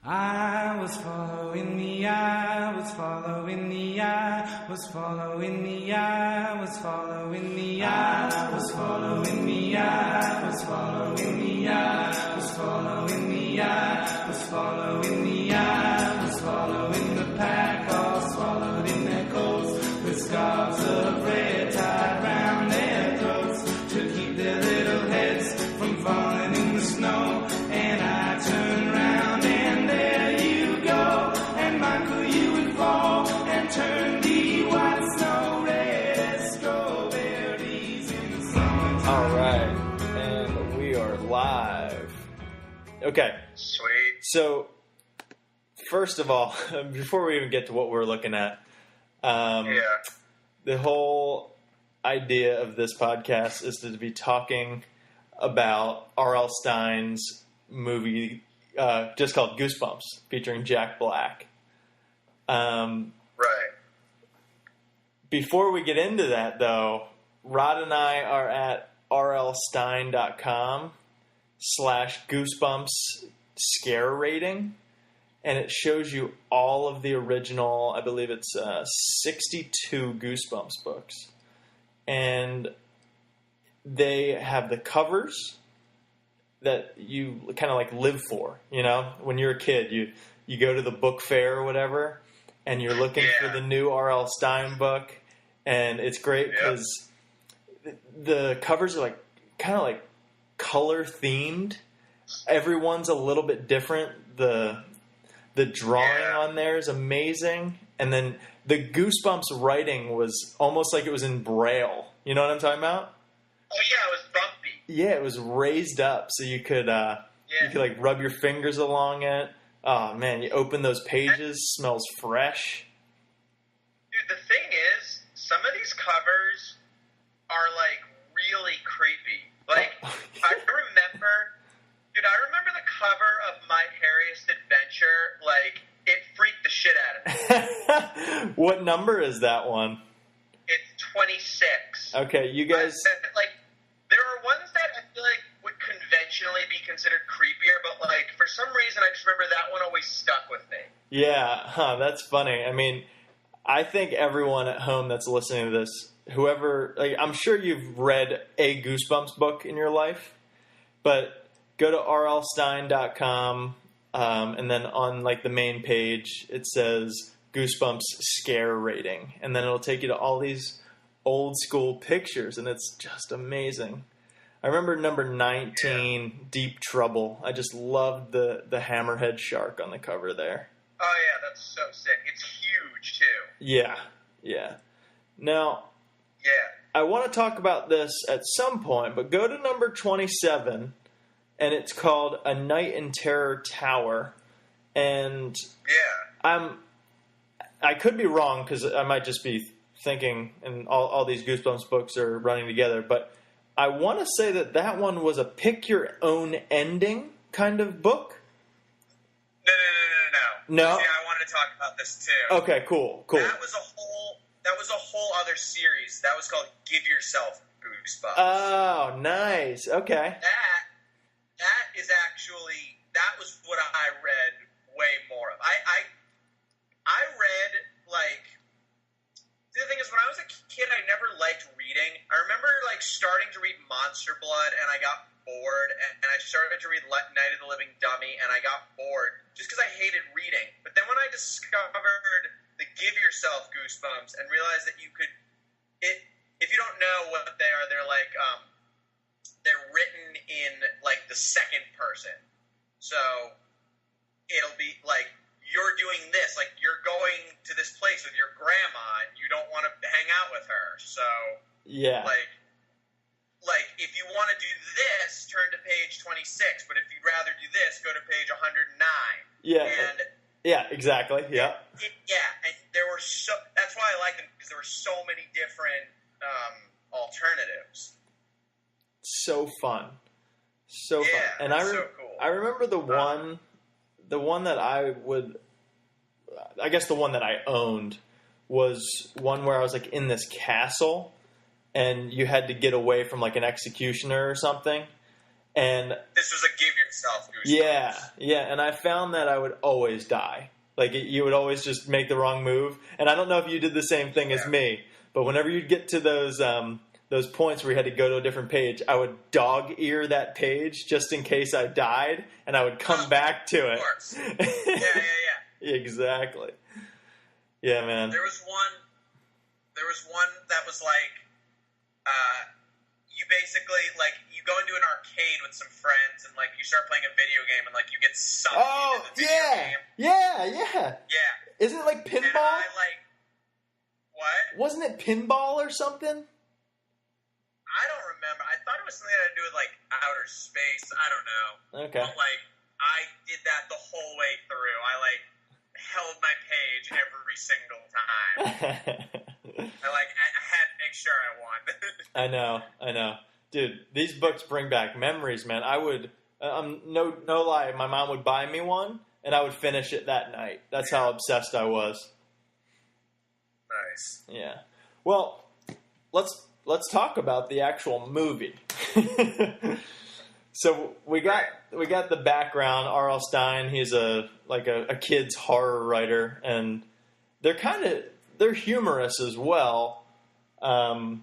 I was following the eye, was following the eye, was following the eye, was following the eye, was following the eye, was following the eye, was following the eye, was following the eye, was following the pack, all swallowed in their coats, with scarves of red tied round their throats, to keep their little heads from falling in the snow. And I turned round and there you go, and Michael, you would fall and turn the white snow red as strawberries in the summertime. All right, and we are live. Okay. Sweet. So, first of all, before we even get to what we're looking at, the whole idea of this podcast is to be talking about R.L. Stine's movie, just called Goosebumps, featuring Jack Black. Right. Before we get into that, though, Rod and I are at rlstein.com/Goosebumps scare rating, and it shows you all of the original, I believe it's 62 Goosebumps books. And they have the covers that you kind of like live for, you know? When you're a kid, you go to the book fair or whatever, and you're looking for the new R.L. Stine book, and it's great because the covers are like kind of like color themed. Everyone's a little bit different. The drawing on there is amazing, and then the Goosebumps writing was almost like it was in Braille. You know what I'm talking about? Oh yeah, it was bumpy. Yeah, it was raised up so you could like rub your fingers along it. Oh man, you open those pages, smells fresh. Dude, the thing is, some of these covers are like really creepy. Like I remember the cover of My Hairiest Adventure. Like it freaked the shit out of me. What number is that one? It's 26. Okay, you guys. Like there are ones that I feel like would conventionally be considered creepier, but like for some reason I just remember that one always stuck with me. Yeah, that's funny. I mean, I think everyone at home that's listening to this, whoever, like, I'm sure you've read a Goosebumps book in your life, but go to rlstein.com, and then on like the main page it says Goosebumps scare rating, and then it'll take you to all these old school pictures, and it's just amazing. I remember number 19, Deep Trouble. I just loved the hammerhead shark on the cover there. Oh yeah, that's so sick. It's huge too. Yeah. Now, I want to talk about this at some point, but go to number 27, and it's called A Night in Terror Tower, and I could be wrong because I might just be thinking, and all these Goosebumps books are running together, but I want to say that one was a pick-your-own ending kind of book. No? See, I wanted to talk about this too. Okay, cool. That was a whole other series. That was called Give Yourself Goosebumps. Oh, nice. Okay. That is actually, that was what I read way more of. I read, like, the thing is, when I was a kid, I never liked reading. I remember, like, starting to read Monster Blood, and I got bored, and I started to read Night of the Living Dummy, and I got bored, just because I hated reading. But then when I discovered the Give Yourself Goosebumps, and realized that you could, if you don't know what they are, they're like, they're written in, like, the second person. So, it'll be, like, you're doing this, like, you're going to this place with your grandma, and you don't want to hang out with her, so, like, if you want to do this, turn to page 26, but if you'd rather do this, go to page 109. Yeah, exactly, yeah. And there were that's why I like them, because there were so many different, alternatives. So fun. So fun. And so cool. I remember the one that I guess the one that I owned was one where I was like in this castle, and you had to get away from like an executioner or something, And this was a give yourself Goosebumps. Yeah, and I found that I would always die. Like, you would always just make the wrong move. And I don't know if you did the same thing as me, but whenever you'd get to those points where you had to go to a different page, I would dog ear that page just in case I died, and I would come back to it. Of course. Yeah. Exactly. Yeah, man. There was one that was like, you basically, like, you go into an arcade with some friends and, like, you start playing a video game and, like, you get sucked into the video game. Yeah. Isn't it like pinball? And I, like, what? Wasn't it pinball or something? I don't remember. I thought it was something that had to do with, like, outer space. I don't know. Okay. But, like, I did that the whole way through. I, like, held my page every single time. I had to make sure I won. I know. Dude, these books bring back memories, man. I would, no lie, my mom would buy me one, and I would finish it that night. That's how obsessed I was. Nice. Yeah. Well, let's talk about the actual movie. So we got the background. R.L. Stine, he's a kid's horror writer, and they're humorous as well. Right.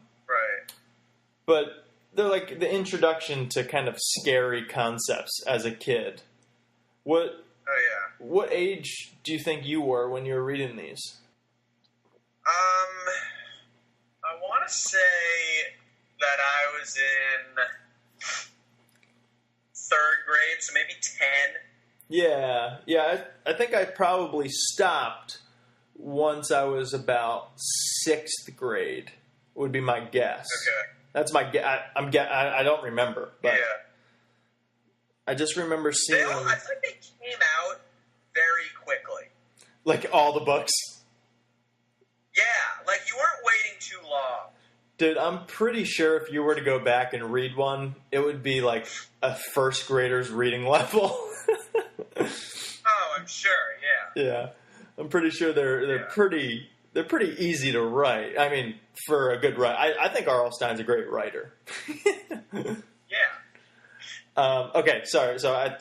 But they're like the introduction to kind of scary concepts as a kid. What age do you think you were when you were reading these? I want to say that I was in 3rd grade, so maybe 10. Yeah. I think I probably stopped once I was about 6th grade, would be my guess. Okay. That's my guess. I don't remember, but I just remember seeing. I feel like they came out very quickly. Like all the books? Yeah, like you weren't waiting too long. Dude, I'm pretty sure if you were to go back and read one, it would be like a 1st grader's reading level. Oh, I'm sure, yeah. Yeah. I'm pretty sure they're pretty easy to write. I mean, for a good writer. I think R.L. Stine's a great writer. Yeah. Okay, sorry. So I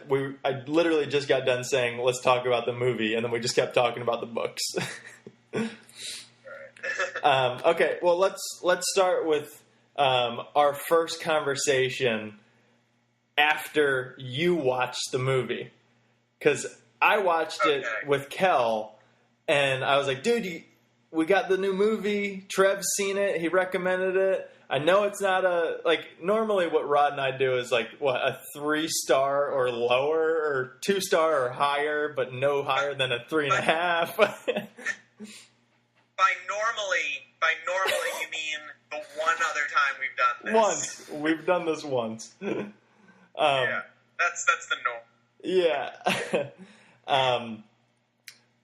literally just got done saying let's talk about the movie, and then we just kept talking about the books. Okay, well let's start with our first conversation after you watched the movie, because I watched it with Kel, and I was like, dude, we got the new movie. Trev's seen it. He recommended it. I know it's not normally what Rod and I do is like, what, a 3-star or lower, or 2-star or higher, but no higher than a 3.5. By normally, you mean the one other time we've done this. Once. We've done this once. Yeah, that's the norm. Yeah.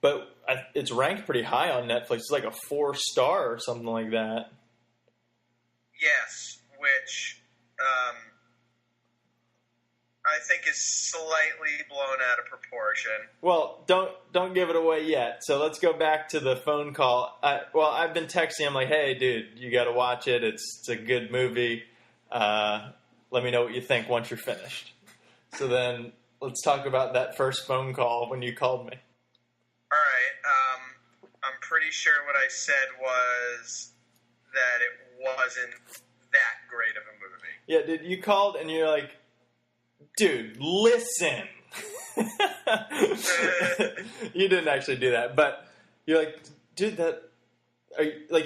But it's ranked pretty high on Netflix. It's like a 4-star or something like that. Yes, which I think is slightly blown out of proportion. Well, don't give it away yet. So let's go back to the phone call. I've been texting him like, hey, dude, you got to watch it. It's a good movie. Let me know what you think once you're finished. So then let's talk about that first phone call when you called me. All right. I'm pretty sure what I said was that it wasn't that great of a movie. Yeah, dude, you called and you're like, dude, listen. You didn't actually do that, but you're like, dude,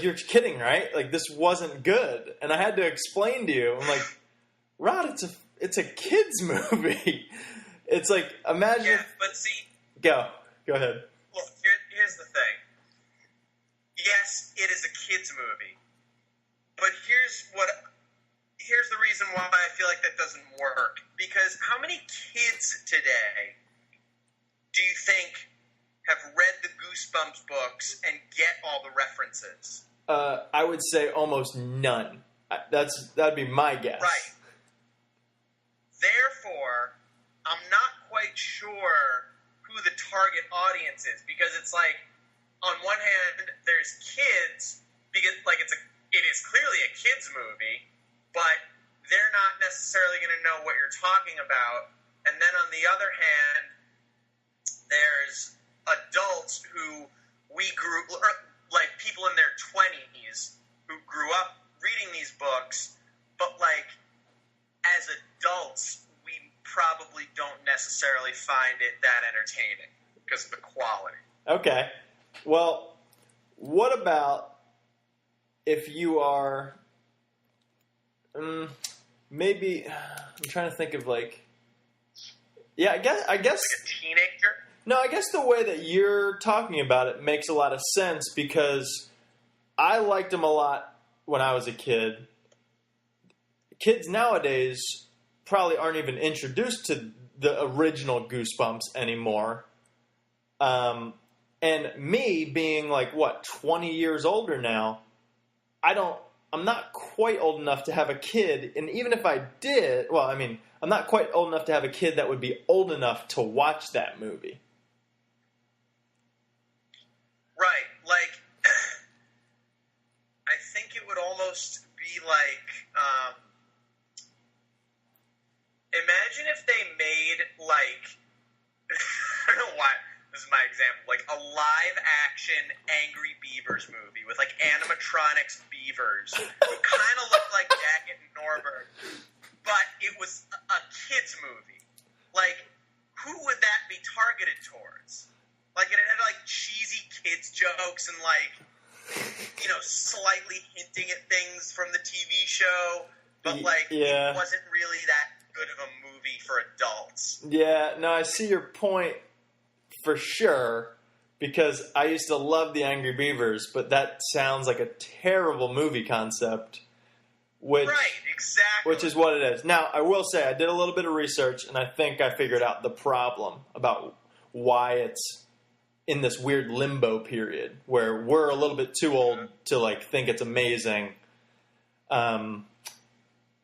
you're kidding, right? Like, this wasn't good. And I had to explain to you. I'm like, Rod, it's a kid's movie. It's like, imagine. Yeah, but see. Go ahead. Look, here's the thing. Yes, it is a kid's movie, but here's the reason why I feel like that doesn't work. Because how many kids today do you think have read the Goosebumps books and get all the references? I would say almost none. That'd be my guess. Right. Therefore, I'm not quite sure who the target audience is, because it's like, on one hand, there's kids, because like it is clearly a kids movie, but they're not necessarily going to know what you're talking about. And then on the other hand, there's adults who like people in their 20s who grew up reading these books, but like as adults, we probably don't necessarily find it that entertaining because of the quality. Okay. Well, what about if you are maybe I'm trying to think of like I guess Like a teenager? No, I guess the way that you're talking about it makes a lot of sense because I liked them a lot when I was a kid. Kids nowadays probably aren't even introduced to the original Goosebumps anymore. And me being like, 20 years older now, I'm not quite old enough to have a kid. And even if I did, I'm not quite old enough to have a kid that would be old enough to watch that movie. Right. Like, I think it would almost be like, imagine if they made, like, I don't know why this is my example, like a live-action Angry Beavers movie with, like, animatronics beavers who kind of looked like Daggett and Norbert, but it was a kid's movie. Like, who would that be targeted towards? Like, it had, like, cheesy kids jokes and, like, slightly hinting at things from the TV show, but, like, it wasn't really that good of a movie for adults. Yeah, no, I see your point for sure, because I used to love the Angry Beavers, but that sounds like a terrible movie concept. Right, exactly. Which is what it is. Now, I will say, I did a little bit of research, and I think I figured out the problem about why it's in this weird limbo period where we're a little bit too old to like think it's amazing.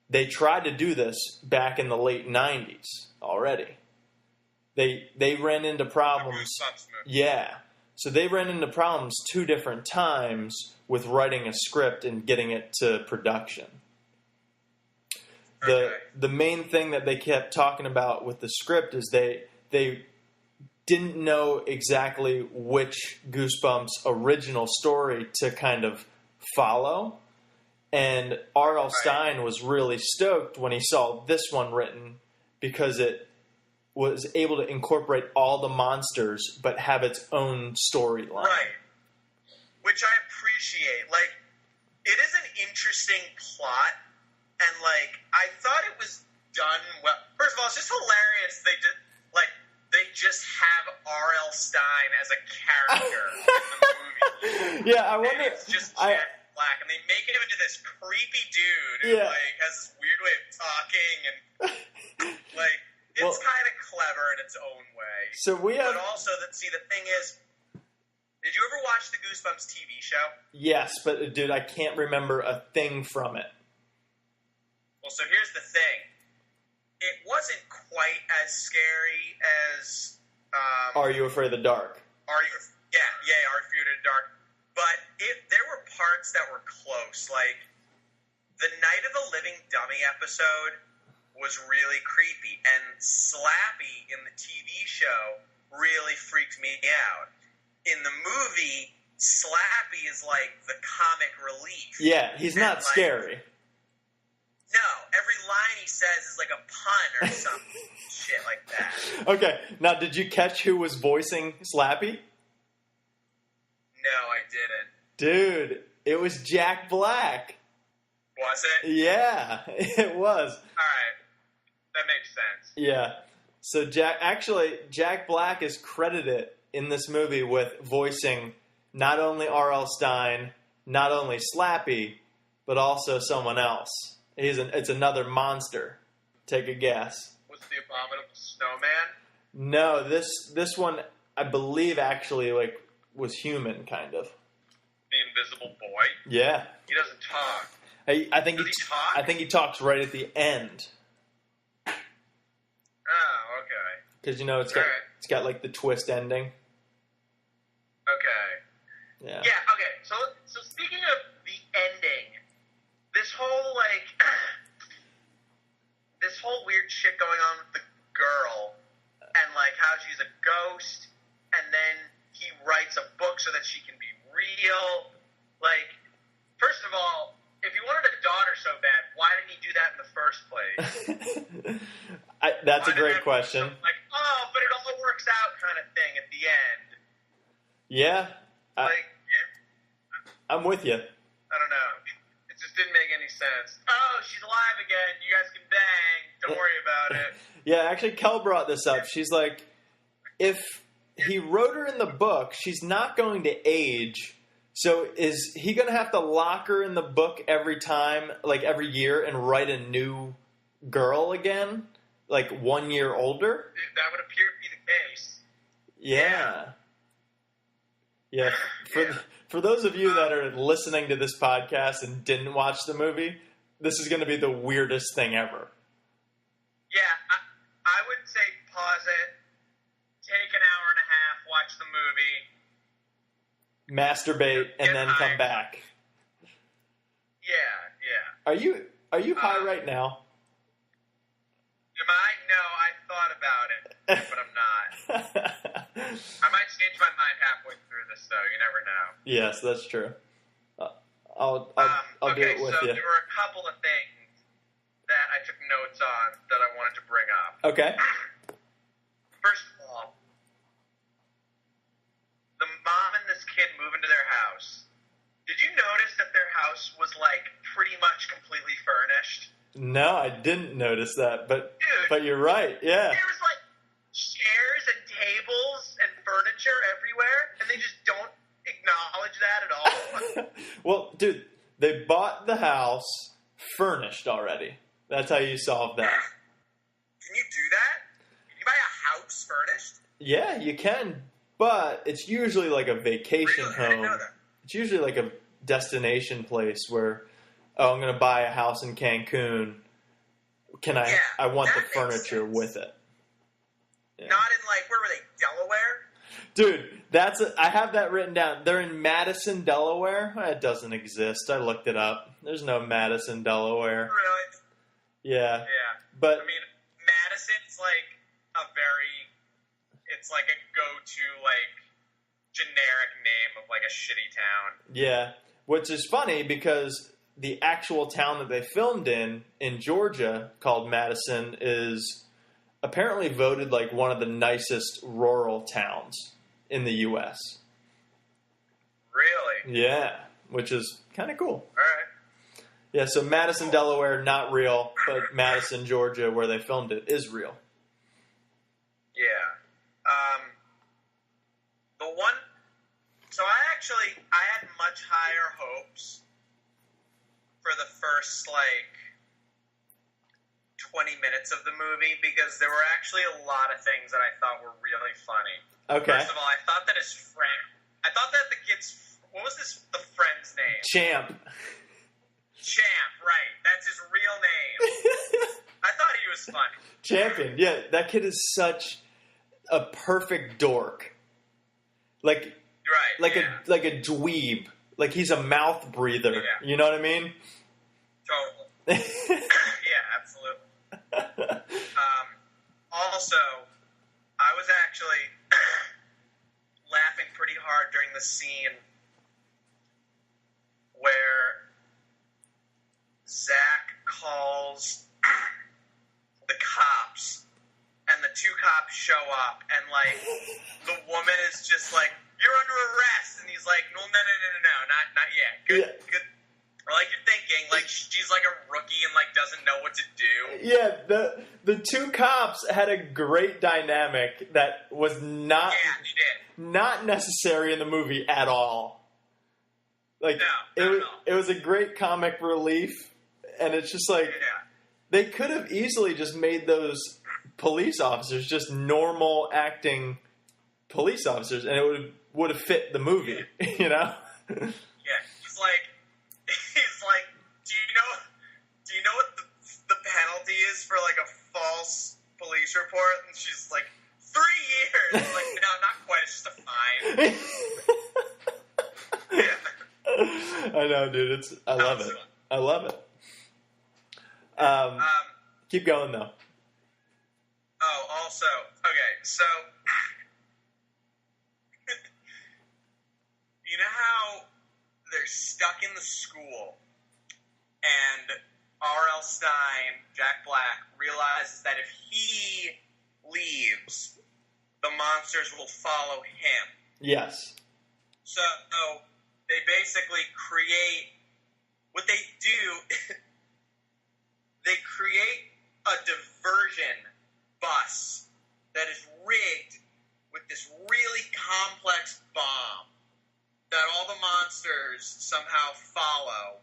They tried to do this back in the late 90s already. They ran into problems. Yeah. So they ran into problems 2 different times with writing a script and getting it to production. The main thing that they kept talking about with the script is they didn't know exactly which Goosebumps original story to kind of follow. And R.L. Stine was really stoked when he saw this one written because it was able to incorporate all the monsters but have its own storyline. Right. Which I appreciate. Like, it is an interesting plot, and, like, I thought it was done well. First of all, it's just hilarious they just have R.L. Stine as a character in the movie. Yeah, I wonder. And it's just Jack Black, and they make him into this creepy dude who like has this weird way of talking, and like it's kind of clever in its own way. So but also the thing is, did you ever watch the Goosebumps TV show? Yes, but dude, I can't remember a thing from it. Well, so here's the thing. It wasn't quite as scary as... Are You Afraid of the Dark? Are You Afraid of the Dark? But there were parts that were close. Like, the Night of the Living Dummy episode was really creepy. And Slappy in the TV show really freaked me out. In the movie, Slappy is like the comic relief. Yeah, he's not scary. No, every line he says is like a pun or something. Shit like that. Okay, now did you catch who was voicing Slappy? No, I didn't. Dude, it was Jack Black. Was it? Yeah, it was. Alright, that makes sense. Yeah, so Jack Black is credited in this movie with voicing not only R.L. Stine, not only Slappy, but also someone else. It's another monster. Take a guess. Was it the Abominable Snowman? No, this one I believe actually was human kind of. The Invisible Boy? Yeah. He doesn't talk. I think Does he talk? I think he talks right at the end. Oh, okay. Because it's got like the twist ending. Okay. Yeah. Yeah. Okay. So speaking of the ending, this whole this whole weird shit going on with the girl, and like how she's a ghost, and then he writes a book so that she can be real. Like, first of all, if he wanted a daughter so bad, why didn't he do that in the first place? That's a great question. Like, oh, but it all works out kind of thing at the end. Yeah. Yeah. I'm with you. I don't know. It just didn't make any sense. Oh, she's alive again. You guys can bang. Don't worry about it. Yeah, actually, Kel brought this up. She's like, if he wrote her in the book, she's not going to age. So is he going to have to lock her in the book every time, like every year, and write a new girl again? Like 1 year older? That would appear to be the case. Yeah. Yeah. For those of you that are listening to this podcast and didn't watch the movie, this is going to be the weirdest thing ever. Yeah, I would say pause it, take an hour and a half, watch the movie. Masturbate, and then come back. Yeah. Are you high right now? Am I? No, I thought about it, but I'm not. I might change my mind halfway through this, though. You never know. Yes, that's true. I'll do okay, it with so you. there were a couple of things that I took notes on that I wanted to bring up. Okay. First of all, the mom and this kid move into their house. Did you notice that their house was, like, pretty much completely furnished? No, I didn't notice that, but Dude, but you're right, yeah. There was, like, chairs and tables and furniture everywhere, and they just don't acknowledge that at all. Well, dude, they bought the house furnished already. That's how you solve that. Can you do that? Can you buy a house furnished? Yeah, you can, but it's usually like a vacation Really? home. I didn't know that. It's usually like a destination place where, oh, I'm going to buy a house in Cancun. I want the furniture with it. Yeah. Not in, like, where were they, Delaware? Dude, I have that written down. They're in Madison, Delaware. It doesn't exist. I looked it up. There's no Madison, Delaware. Really? Yeah. Yeah. But I mean, Madison's, like, it's like a go-to, like, generic name of, like, a shitty town. yeah, which is funny because the actual town that they filmed in Georgia, called Madison, is apparently voted like one of the nicest rural towns in the U.S. Really? Yeah, which is kind of cool. All right. Yeah, so Madison, Delaware, not real, but Madison, Georgia, where they filmed it, is real. Yeah. So I had much higher hopes for the first, like, 20 minutes of the movie because there were actually a lot of things that I thought were really funny. Okay. First of all, I thought that the kid's, what was the friend's name? Champ. Champ, right. That's his real name. I thought he was funny. Champion. Yeah, that kid is such a perfect dork. Like a dweeb. Like he's a mouth breather. Yeah. You know what I mean? Totally. Yeah, absolutely. Also, I was actually laughing pretty hard during the scene where Zach calls the cops, and the two cops show up, and, like, the woman is just like, "You're under arrest," and he's like, no, not yet. Good. Or, like, you're thinking, like, she's like a rookie and, like, doesn't know what to do. Yeah, the two cops had a great dynamic that was not necessary in the movie at all. Like, it was a great comic relief, and it's just like, they could have easily just made those police officers just normal acting police officers, and it would have fit the movie, you know? Yeah, he's like, do you know what the penalty is for, like, a false police report? And she's like, 3 years. I'm like, no, not quite. It's just a fine. Yeah. I know, dude. I love it. I love it. Keep going, though. Oh, also, okay, so you know how they're stuck in the school, and R.L. Stein, Jack Black, realizes that if he leaves, the monsters will follow him. Yes. So they basically create, what they do, they create a diversion bus that is rigged with this really complex bomb that all the monsters somehow follow.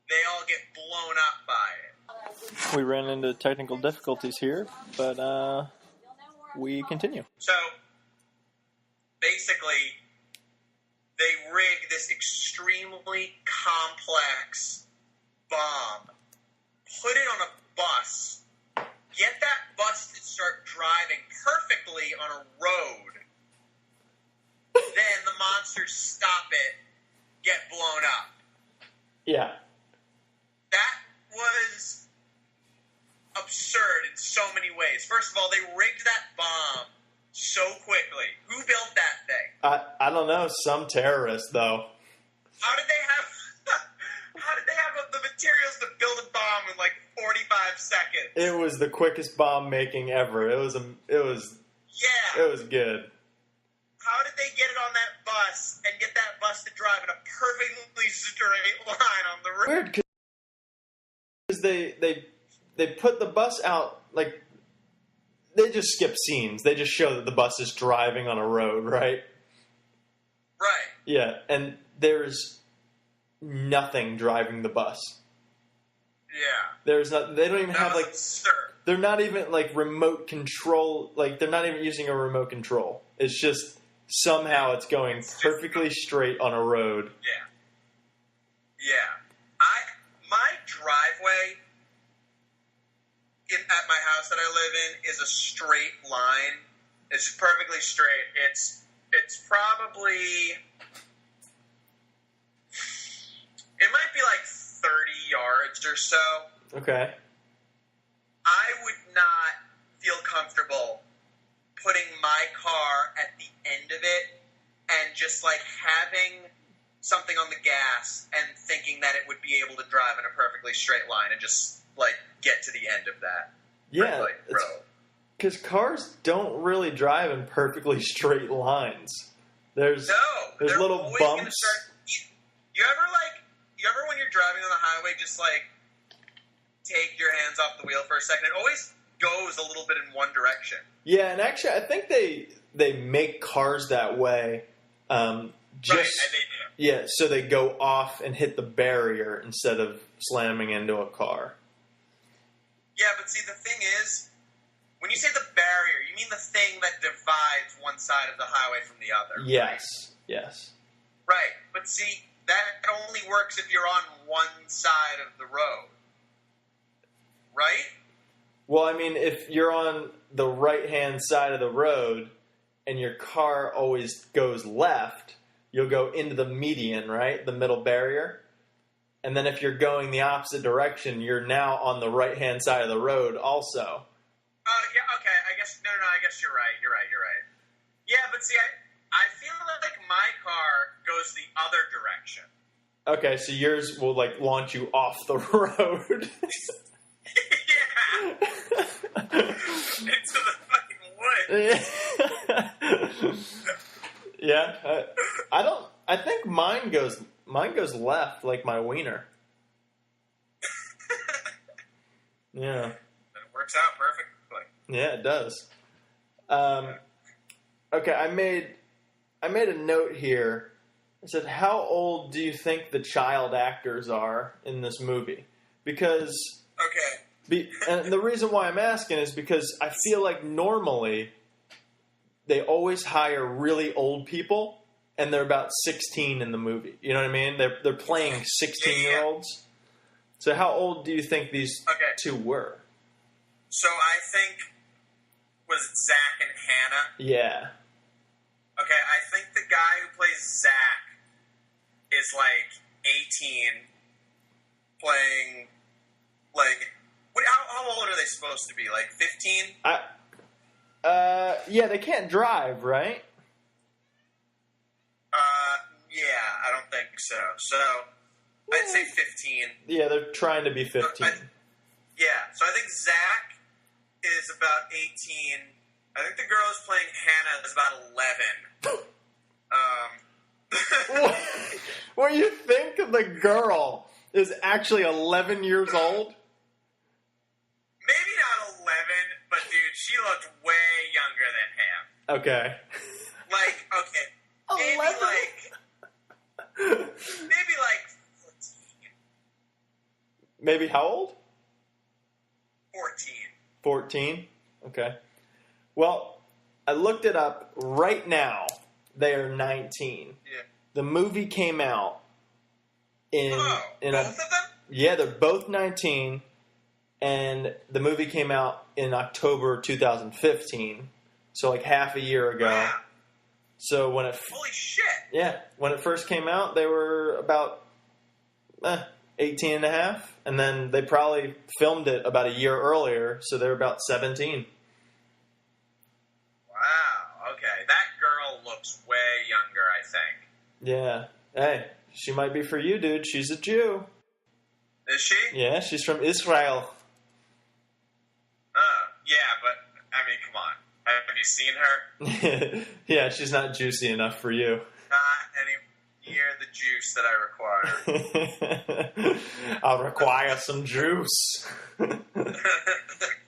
They all get blown up by it. We ran into technical difficulties here, but we continue. So, basically, they rig this extremely complex bomb, put it on a bus, get that bus to start driving perfectly on a road, then the monsters stop it, get blown up. Yeah. That was absurd in so many ways. First of all, they rigged that bomb so quickly. Who built that thing? I don't know. Some terrorist, though. How did they have the materials to build a bomb in like 45 seconds? It was the quickest bomb making ever. It was good. How did they get it on that bus and get that bus to drive in a perfectly straight line on the road? Weird, because they put the bus out, like, they just skip scenes. They just show that the bus is driving on a road, right? Right. Yeah, and there's nothing driving the bus. Yeah. There's not. They don't even have, like, absurd. They're not even, like, remote control. Like, they're not even using a remote control. It's just somehow it's going perfectly straight on a road. Yeah. Yeah. My driveway at my house that I live in is a straight line. It's just perfectly straight. It's probably, it might be like 30 yards or so. Okay. I would not feel comfortable putting my car at the end of it and just like having something on the gas and thinking that it would be able to drive in a perfectly straight line and just like get to the end of that. Yeah, road. Because cars don't really drive in perfectly straight lines. There's little always bumps. Gonna start, you ever when you're driving on the highway, just like take your hands off the wheel for a second? It always goes a little bit in one direction. Yeah, and actually, I think they make cars that way. Just, right, and they do. Yeah, so they go off and hit the barrier instead of slamming into a car. Yeah, but see, the thing is, when you say the barrier, you mean the thing that divides one side of the highway from the other. Yes, yes. Right, but see, that only works if you're on one side of the road. Right? Well, I mean, if you're on the right-hand side of the road and your car always goes left, you'll go into the median, right? The middle barrier. And then if you're going the opposite direction, you're now on the right-hand side of the road also. Yeah, okay, I guess you're right. Yeah, but see, I feel like my car goes the other direction. Okay, so yours will, like, launch you off the road. Yeah. Into the fucking woods. Yeah. I think mine goes left, like my wiener. Yeah. It works out perfectly. Yeah, it does. Okay, I made a note here. I said, how old do you think the child actors are in this movie? Because... Okay. And the reason why I'm asking is because I feel like normally they always hire really old people, and they're about 16 in the movie. You know what I mean? They're playing 16-year-olds. So how old do you think these two were? So I think, was it Zach and Hannah? Yeah. Okay, I think the guy who plays Zach is like 18, playing like... How old are they supposed to be? Like 15? Yeah, they can't drive, right? Yeah, I don't think so. So, I'd say 15. Yeah, they're trying to be 15. So I think Zach is about 18. I think the girl who's playing Hannah is about 11. What do you think the girl is actually 11 years old? Maybe not 11, but dude, she looked way younger than him. Okay. Like, okay. 11? Maybe like 14. Maybe how old? 14. 14? Okay. Well, I looked it up right now. They are 19. Yeah. The movie came out in Both of them? Yeah, they're both 19, and the movie came out in October 2015, so like half a year ago. Wow. So when Holy shit. Yeah, when it first came out, they were about 18 and a half, and then they probably filmed it about a year earlier, so they're about 17. Wow. Okay. That girl looks way younger, I think. Yeah. Hey, she might be for you, dude. She's a Jew. Is she? Yeah, she's from Israel. Yeah, but, I mean, come on. Have you seen her? Yeah, she's not juicy enough for you. Not any near the juice that I require. I'll require some juice.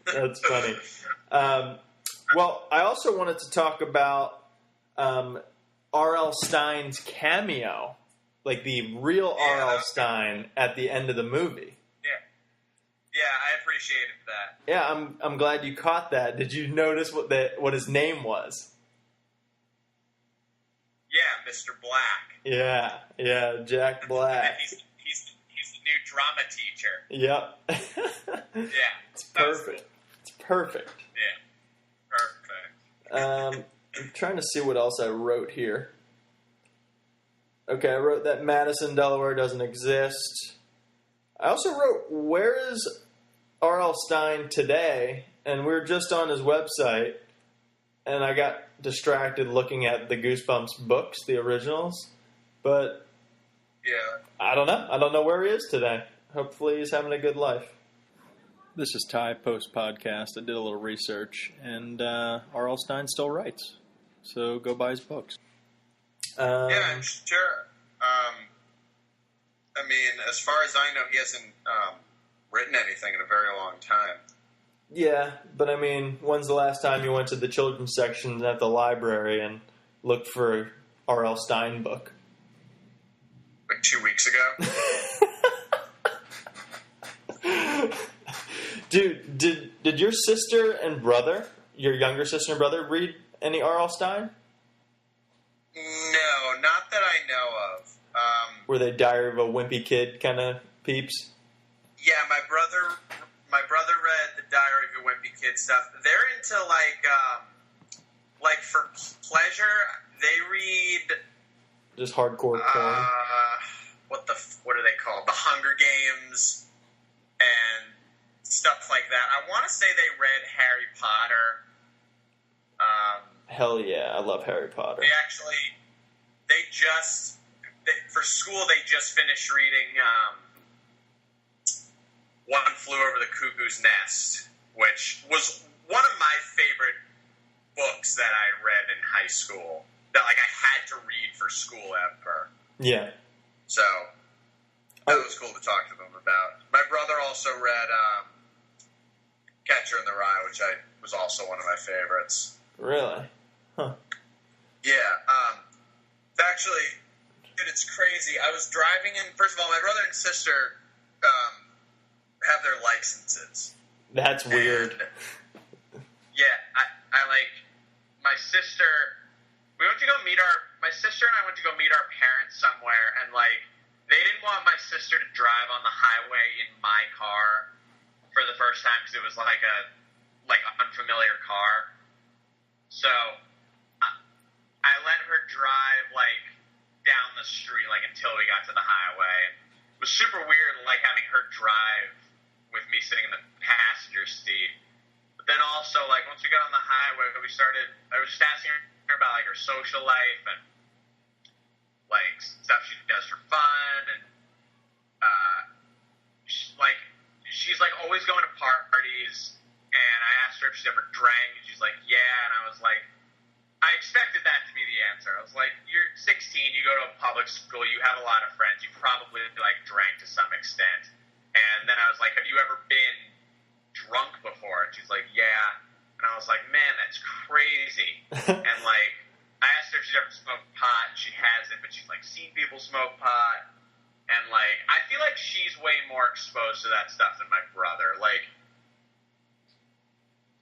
That's funny. Well, I also wanted to talk about R.L. Stein's cameo, like the real R.L. Stein at the end of the movie. Yeah, I appreciated that. Yeah, I'm glad you caught that. Did you notice what his name was? Yeah, Mr. Black. Yeah, Jack Black. He's the new drama teacher. Yep. Yeah. It's perfect. It's perfect. Yeah. Perfect. I'm trying to see what else I wrote here. Okay, I wrote that Madison, Delaware doesn't exist. I also wrote, where is R.L. Stein today? And we were just on his website, and I got distracted looking at the Goosebumps books, the originals. But Yeah. I don't know. I don't know where he is today. Hopefully he's having a good life. This is Ty Post Podcast. I did a little research, and R.L. Stein still writes. So go buy his books. Yeah, sure. I mean, as far as I know, he hasn't written anything in a very long time. Yeah, but I mean, when's the last time you went to the children's section at the library and looked for a R.L. Stein book? Like 2 weeks ago? Dude, did your sister and brother, your younger sister and brother, read any R.L. Stein? No, not that I know of. Were they Diary of a Wimpy Kid kind of peeps? Yeah, my brother read the Diary of a Wimpy Kid stuff. They're into like for pleasure, they read Just hardcore porn. What are they called? The Hunger Games and stuff like that. I want to say they read Harry Potter. Hell yeah, I love Harry Potter. For school, they just finished reading One Flew Over the Cuckoo's Nest, which was one of my favorite books that I read in high school. That I had to read for school ever. Yeah. So that was cool to talk to them about. My brother also read Catcher in the Rye, which was also one of my favorites. Really? Huh. Yeah. Actually, dude, it's crazy. I was driving in. First of all, my brother and sister have their licenses. That's weird. Yeah, I like my sister. We went to go meet my sister and I went to go meet our parents somewhere, and they didn't want my sister to drive on the highway in my car for the first time because it was like an unfamiliar car. So I let her drive down the street until we got to the highway. It was super weird having her drive with me sitting in the passenger seat. I was just asking her about, like, her social life and, like, stuff she does for fun, and, she's, like, always going to parties, and I asked her if she's ever drank, and she's like, yeah, and I was like, I expected that to be the answer. I was like, you're 16, you go to a public school, you have a lot of friends, you probably, like, drank to some extent. And then I was like, have you ever been drunk before? And she's like, yeah. And I was like, man, that's crazy. And, like, I asked her if she's ever smoked pot, and she hasn't, but she's, like, seen people smoke pot. And, like, I feel like she's way more exposed to that stuff than my brother. Like,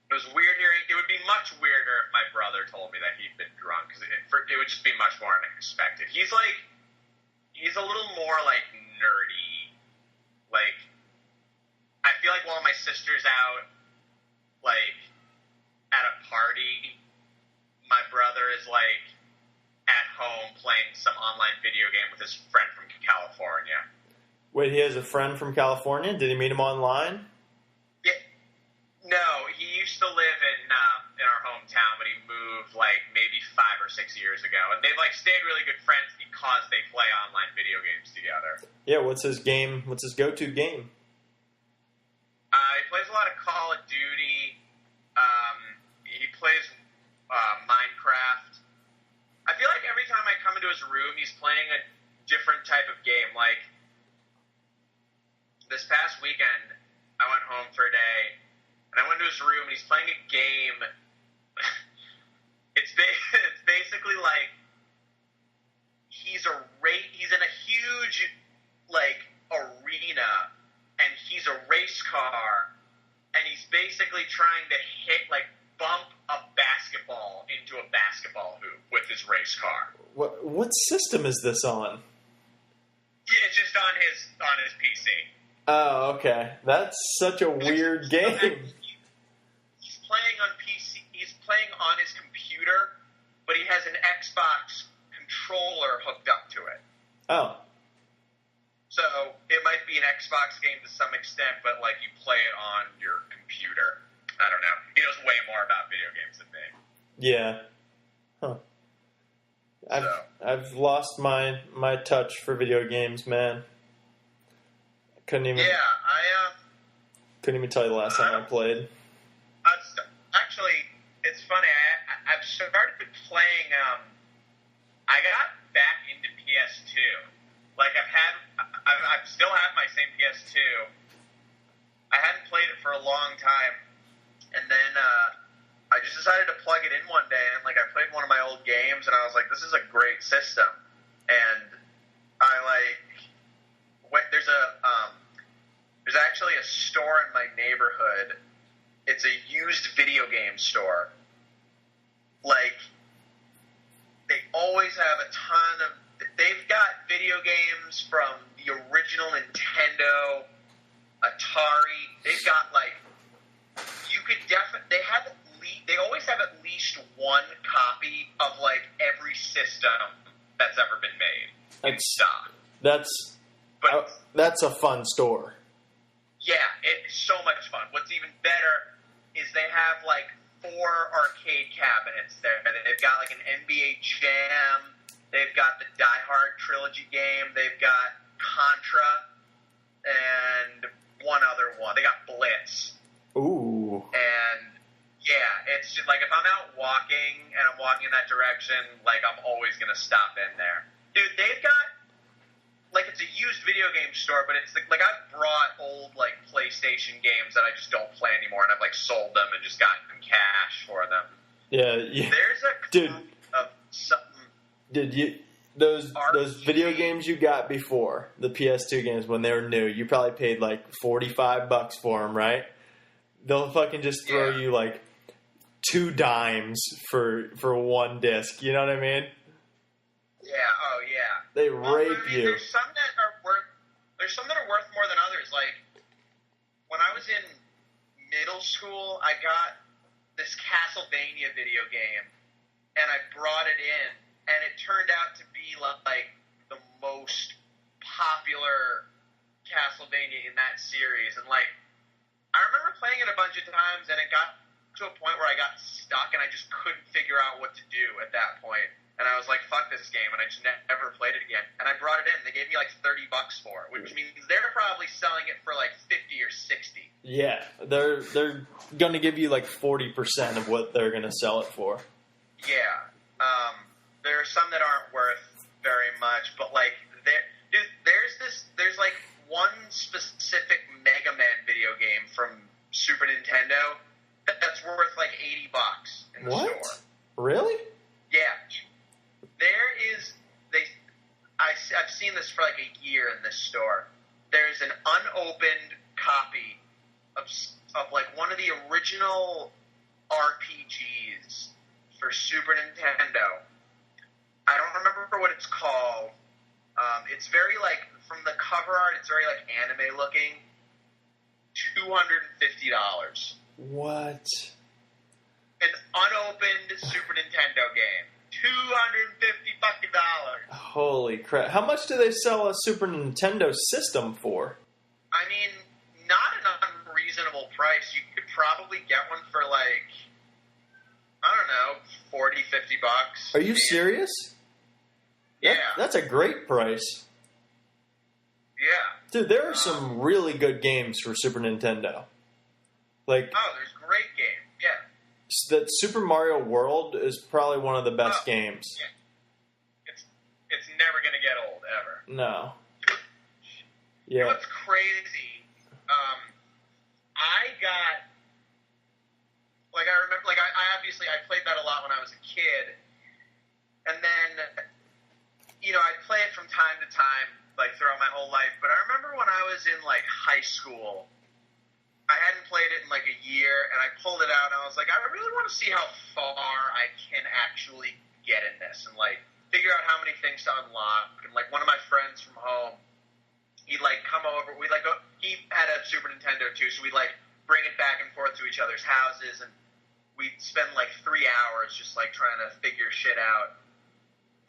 it was weird hearing. It would be much weirder if my brother told me that he'd been drunk, because it would just be much more unexpected. He's a little more, like, nerdy. Like, I feel like while my sister's out, like, at a party, my brother is, like, at home playing some online video game with his friend from California. Wait, he has a friend from California? Did he meet him online? Yeah. No, he used to live in our hometown, but he moved, like, maybe 5 or 6 years ago. And they've, like, stayed really good friends because they play online video games together. Yeah, what's his game? What's his go-to game? He plays a lot of Call of Duty. He plays Minecraft. I feel like every time I come into his room, he's playing a different type of game. Like, this past weekend, I went home for a day, and I went to his room, and he's playing a game. It's basically like he's in a huge, like, arena, and he's a race car, and he's basically trying to bump a basketball into a basketball hoop with his race car. What system is this on? Yeah, it's just on his PC. Oh, okay. That's such a weird game. He's playing on PC. He's playing on his computer, but he has an Xbox controller hooked up to it. Oh. So it might be an Xbox game to some extent, but, like, you play it on your computer. I don't know. He knows way more about video games than me. Yeah. Huh. I've lost my touch for video games, man. Couldn't even tell you the last time I played. Actually, it's funny. I've started playing. I got back into PS2. Like, I've still had my same PS2. I hadn't played it for a long time. And then I just decided to plug it in one day, and, like, I played one of my old games, and I was like, this is a great system. And there's actually a store in my neighborhood. It's a used video game store. Like, they always have a ton of... They've got video games from the original Nintendo, Atari. They've got, like... You could definitely... They always have at least one copy of, like, every system that's ever been made in stock. That's a fun store. Yeah, it's so much fun. What's even better is they have, like, 4 arcade cabinets there. They've got, like, an NBA Jam. They've got the Die Hard trilogy game. They've got Contra and one other one. They got Blitz. Ooh. And, yeah, it's just, like, if I'm out walking and I'm walking in that direction, like, I'm always going to stop in there. Dude, they've got, like, it's a used video game store, but it's, like, I've brought old, like, PlayStation games that I just don't play anymore, and I've, like, sold them and just gotten cash for them. Yeah. There's a group of something. Those video games you got before, the PS2 games, when they were new, you probably paid, like, $45 for them, right? They'll fucking just throw you, like, 2 dimes for one disc. You know what I mean? Yeah. Oh yeah. They rape you. There's some that are worth more than others. Like, when I was in middle school, I got this Castlevania video game, and I brought it in, and it turned out to be like the most popular Castlevania in that series. And, like, I remember playing it a bunch of times, and it got to a point where I got stuck and I just couldn't figure out what to do at that point. And I was like, fuck this game, and I just never played it again. And I brought it in. They gave me like $30 for it, which means they're probably selling it for like 50 or 60. Yeah, they're going to give you like 40% of what they're going to sell it for. Yeah. There are some that aren't worth very much, but like, there's like one specific Mega Man video game from Super Nintendo that's worth like $80 in the store. Really? Yeah. I've seen this for like a year in this store. There's an unopened copy of like one of the original RPGs for Super Nintendo. I don't remember what it's called. It's very like, from the cover art, it's very like anime looking. $250. What? An unopened Super Nintendo game. $250. Holy crap. How much do they sell a Super Nintendo system for? I mean, not an unreasonable price. You could probably get one for like, I don't know, $40-50. Are you serious? Yeah. That's a great price. Yeah. Dude, there are some really good games for Super Nintendo. Like, oh, there's great games. Yeah. That Super Mario World is probably one of the best games. Yeah. It's never going to get old, ever. No. You know Yeah. what's crazy? I got, like, I remember, like, I obviously, I played that a lot when I was a kid. And then, you know, I'd play it from time to time, like, throughout my whole life. But I remember when I was in, like, high school, I hadn't played it in like a year, and I pulled it out, and I was like, I really want to see how far I can actually get in this, and like figure out how many things to unlock. And like one of my friends from home, he'd like come over. We like he had a Super Nintendo too, so we'd like bring it back and forth to each other's houses, and we'd spend like 3 hours just like trying to figure shit out.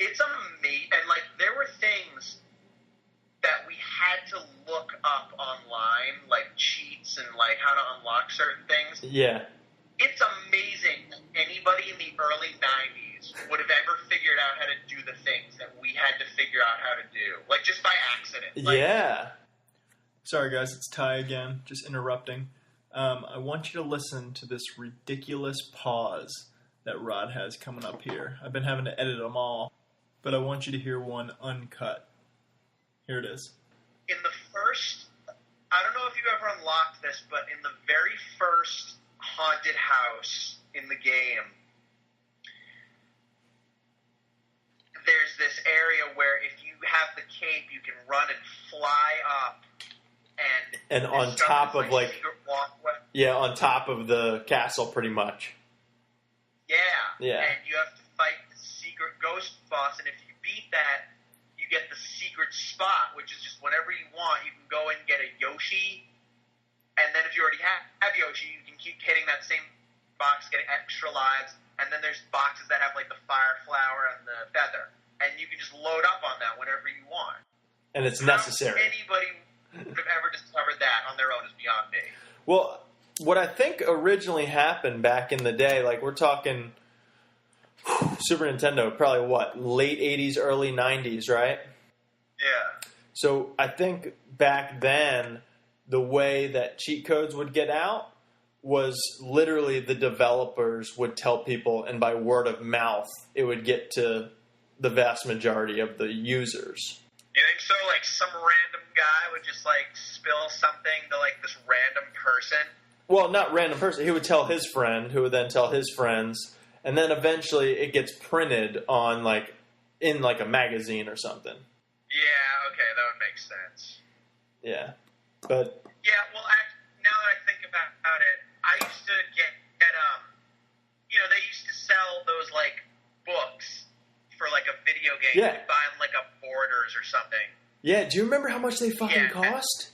It's amazing, and like there were things that we had to look up online, like cheats and like how to unlock certain things. Yeah. It's amazing anybody in the early 90s would have ever figured out how to do the things that we had to figure out how to do. Like, just by accident. Like, yeah. Sorry, guys. It's Ty again. Just interrupting. I want you to listen to this ridiculous pause that Rod has coming up here. I've been having to edit them all, but I want you to hear one uncut. Here it is. In the first, I don't know if you've ever unlocked this, but in the very first haunted house in the game, there's this area where if you have the cape, you can run and fly up, and on top of like, yeah, on top of the castle, pretty much. Yeah. Yeah. And you have to fight the secret ghost boss, and if you beat that, you get the secret spot, which is just whenever you want, you can go and get a Yoshi, and then if you already have Yoshi, you can keep hitting that same box, getting extra lives, and then there's boxes that have like the fire flower and the feather, and you can just load up on that whenever you want. And it's necessary. How anybody would have ever discovered that on their own is beyond me. Well, what I think originally happened back in the day, like we're talking Super Nintendo, probably what, late 80s, early 90s, right? Yeah. So I think back then, the way that cheat codes would get out was literally the developers would tell people, and by word of mouth, it would get to the vast majority of the users. You think so? Like some random guy would just like spill something to like this random person? Well, not random person. He would tell his friend, who would then tell his friends, and then eventually it gets printed on like in like a magazine or something. Yeah, okay, that would make sense. Yeah, but yeah, well, now that I think about it, I used to get you know, they used to sell those like books for like a video game. Yeah. You could buy them like a Borders or something. yeah, do you remember how much they fucking cost?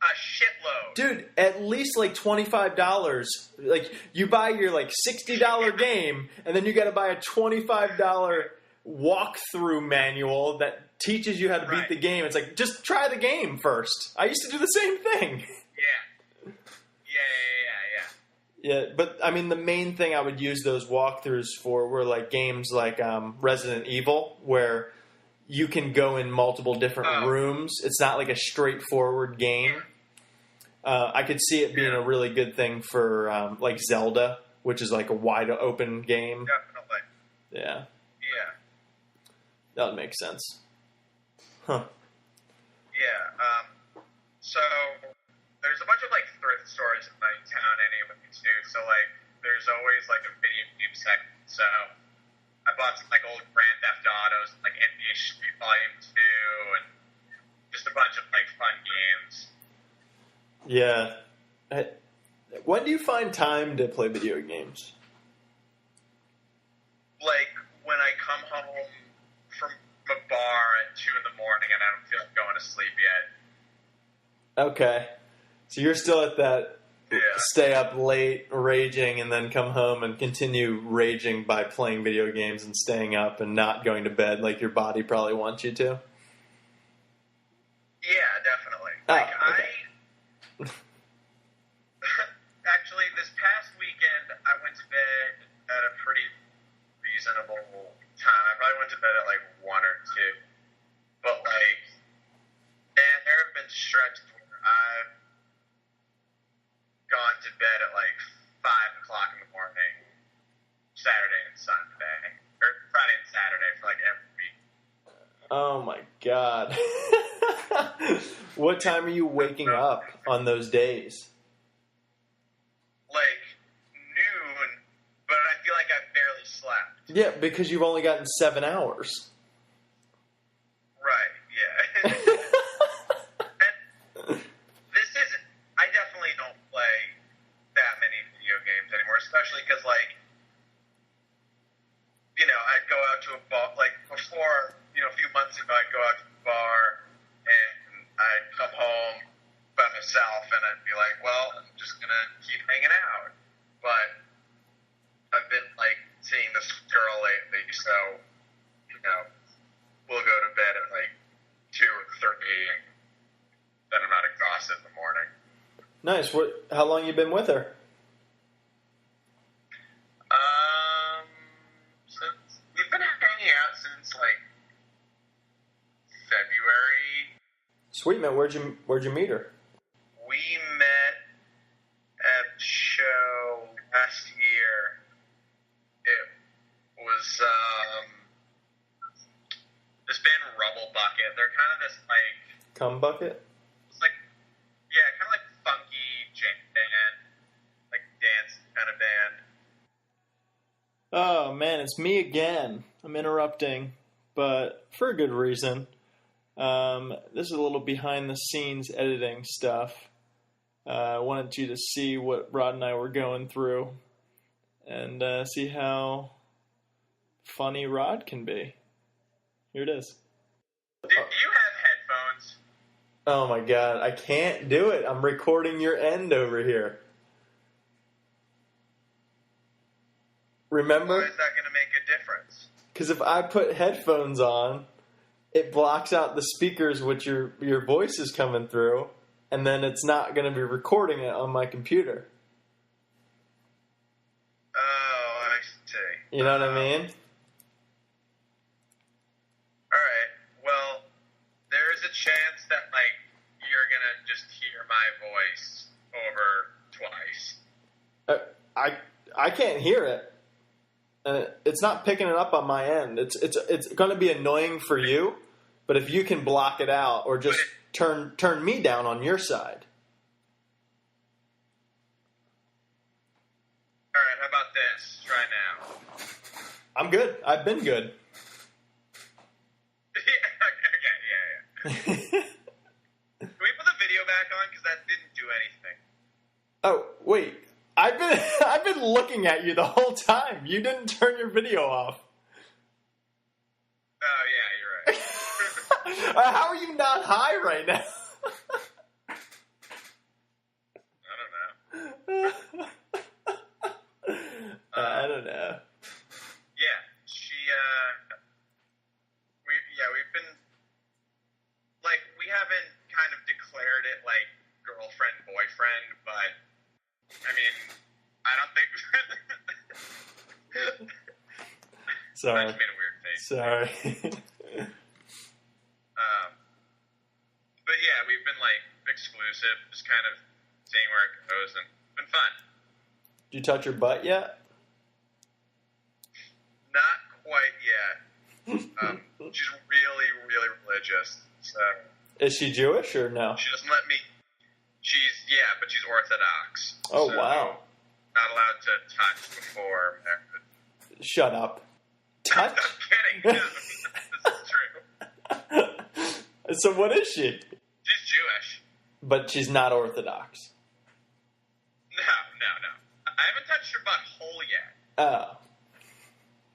A shitload. Dude, at least like $25. Like, you buy your like $60 game, and then you got to buy a $25 walkthrough manual that teaches you how to beat the game. It's like, just try the game first. I used to do the same thing. Yeah. Yeah, but I mean, the main thing I would use those walkthroughs for were like games like Resident Evil, where you can go in multiple different rooms. It's not like a straightforward game. I could see it being a really good thing for like Zelda, which is like a wide open game. Definitely. Yeah. Yeah. That would make sense. Huh. Yeah. So there's a bunch of like thrift stores in my town anyway too. So like there's always like a video game section. So I bought some like old Grand Theft Autos, like NBA Street Volume 2, and just a bunch of like fun games. Yeah. When do you find time to play video games? Like when I come home from a bar at 2 in the morning and I don't feel like going to sleep yet. Okay. So you're still at that stay up late raging and then come home and continue raging by playing video games and staying up and not going to bed like your body probably wants you to? Yeah, definitely. Okay. Actually, this past weekend I went to bed at a pretty reasonable time. I probably went to bed at like 1 or 2. But like, and there have been stretches where I've gone to bed at like 5 o'clock in the morning, Saturday and Sunday, or Friday and Saturday for like every week. Oh my God. What time are you waking up on those days? Like noon, but I feel like I've barely slept. Yeah, because you've only gotten 7 hours. Right, yeah. And this isn't, I definitely don't play that many video games anymore, especially because, like, you know, I'd go out to a bar, like, before, you know, a few months ago, I'd go out to a bar, and I'd come home by myself, and I'd be like, well, I'm just gonna keep hanging out. But I've been, like, seeing this girl lately, so, you know, we'll go to bed at, like, 2 or 3, and then I'm not exhausted in the morning. Nice. How long you been with her? Since we've been hanging out since like February. Sweet, man. Where'd you meet her? We met at the show last year. It was this band Rubble Bucket. They're kind of this like Cum bucket? it's like kind of like funky jam band, like dance kind of band. Oh, man, it's me again. I'm interrupting, but for a good reason. This is a little behind-the-scenes editing stuff. I wanted you to see what Rod and I were going through and see how funny Rod can be. Here it is. Do you have headphones? Oh, my God. I can't do it. I'm recording your end over here. Remember? Why is that going to make a difference? Because if I put headphones on, it blocks out the speakers which your voice is coming through, and then it's not going to be recording it on my computer. Oh, I see. You know what I mean? Alright, well, there is a chance that, like, you're going to just hear my voice over twice. I can't hear it. It's not picking it up on my end. It's going to be annoying for you, but if you can block it out or just turn me down on your side. All right, how about this? Try now. I'm good. I've been good. Yeah. Can we put the video back on? Because that didn't do anything. Oh, wait. I've been looking at you the whole time. You didn't turn your video off. Oh, yeah, you're right. How are you not high right now? I don't know. I don't know. Yeah, we've been, like, we haven't kind of declared it, like, girlfriend, boyfriend, but, I mean, I Sorry. I just made a weird face. Sorry. But yeah, we've been like exclusive, just kind of seeing where it goes, and it's been fun. Did you touch her butt yet? Not quite yet. She's really, really religious. So Is she Jewish or no? she doesn't let me. But she's Orthodox. Oh, so wow. Not allowed to touch before marriage. Shut up. Touch? I'm kidding. This is true. So what is she? She's Jewish. But she's not Orthodox. No. I haven't touched her butthole yet. Oh.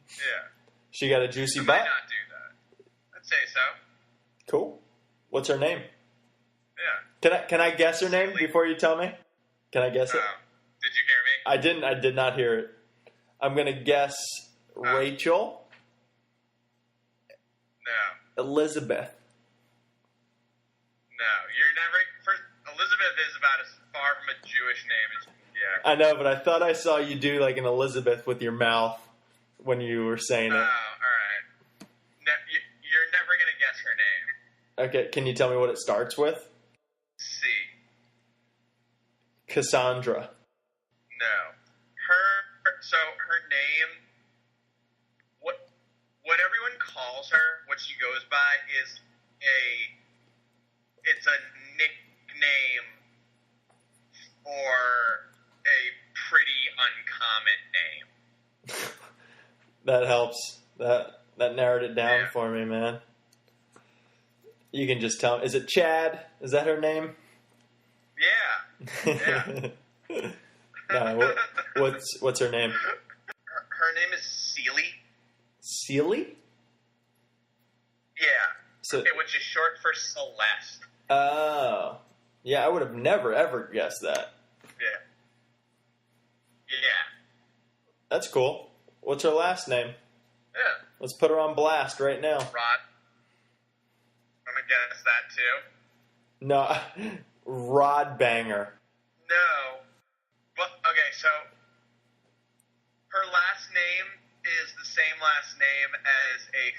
Yeah. She got a juicy I butt? might not do that. I'd say so. Cool. What's her name? Yeah. Can I guess her name before you tell me? Can I guess it? Did you hear me? I did not hear it. I'm going to guess Rachel. No. Elizabeth. No. You're never. First, Elizabeth is about as far from a Jewish name as you can get. I know, but I thought I saw you do like an Elizabeth with your mouth when you were saying Oh, it. all right. No, you're never going to guess her name. Okay, can you tell me what it starts with? C. Cassandra. No. Her name, what everyone calls her, what she goes by, it's a nickname for a pretty uncommon name. That helps. That narrowed it down for me, man. You can just tell. Is it Chad? Is that her name? Yeah. No, what's her name? Her name is Seely. Seely? Yeah. Which is short for Celeste. Oh. Yeah, I would have never, ever guessed that. Yeah. That's cool. What's her last name? Yeah. Let's put her on blast right now. Rod. I'm going to guess that too. No. Rod Banger. No. But, okay, so her last name is the same last name as a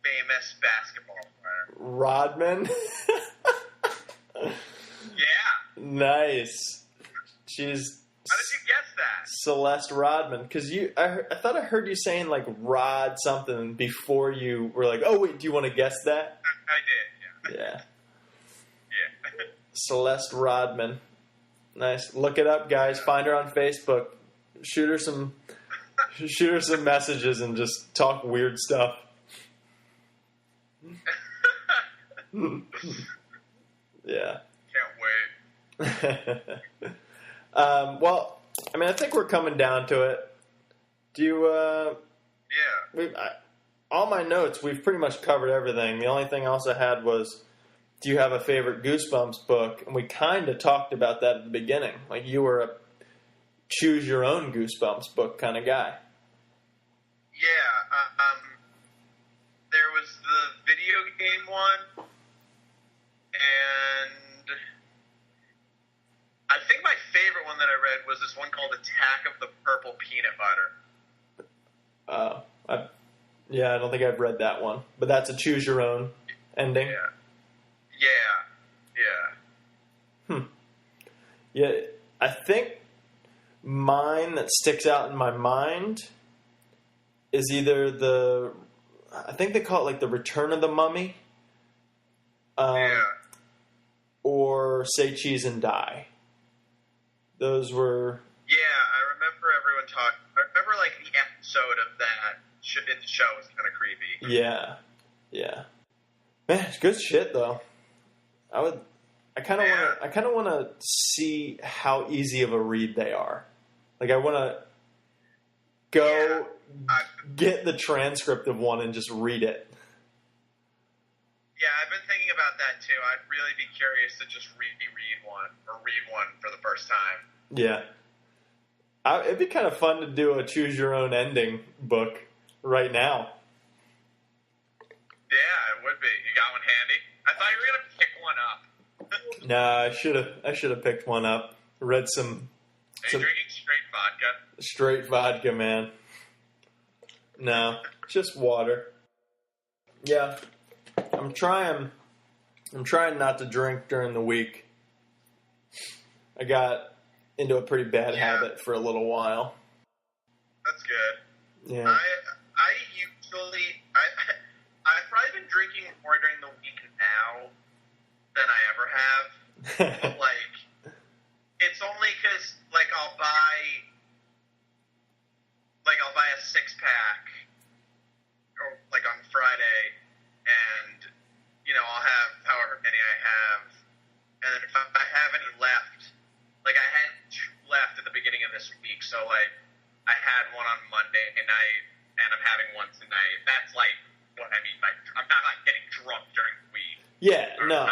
famous basketball player. Rodman? Yeah. Nice. She's How did you guess that? Celeste Rodman. Because I thought I heard you saying like Rod something before you were like, oh wait, do you want to guess that? I did, yeah. Yeah. Yeah. Celeste Rodman. Nice. Look it up, guys. Find her on Facebook. Shoot her some messages and just talk weird stuff. Yeah. Can't wait. Well, I mean, I think we're coming down to it. Do you? Yeah. All my notes. We've pretty much covered everything. The only thing else I had was, do you have a favorite Goosebumps book? And we kind of talked about that at the beginning. Like you were a choose your own Goosebumps book kind of guy. Yeah. There was the video game one, and I think my favorite one that I read was this one called Attack of the Purple Peanut Butter. I don't think I've read that one. But that's a choose your own ending. Yeah. Yeah, I think mine that sticks out in my mind is either I think they call it like the Return of the Mummy. Or Say Cheese and Die. Those were... Yeah, I remember everyone talking. I remember like the episode of that in the show was kind of creepy. Yeah. Man, it's good shit though. I kind of want to see how easy of a read they are. Like I want to go get the transcript of one and just read it. Yeah, I've been thinking about that too. I'd really be curious to just read one for the first time. Yeah. It'd be kind of fun to do a choose your own ending book right now. Yeah, it would be. You got one handy? I thought you were going to pick one up. Nah, I should have picked one up. Read some... Are you drinking straight vodka? Straight vodka, man. No. Just water. Yeah. I'm trying not to drink during the week. I got into a pretty bad habit for a little while. That's good. Yeah. I've probably been drinking more during the week now than I ever have. But, like, it's only because, like, I'll buy a 6-pack, or, like, on Friday, and, you know, I'll have however many I have, and then if I have any left, like, I had 2 left at the beginning of this week, so, like, I had one on Monday night, and I'm having one tonight. That's, like, what I mean by, I'm not, like, getting drunk during the week. Yeah, no.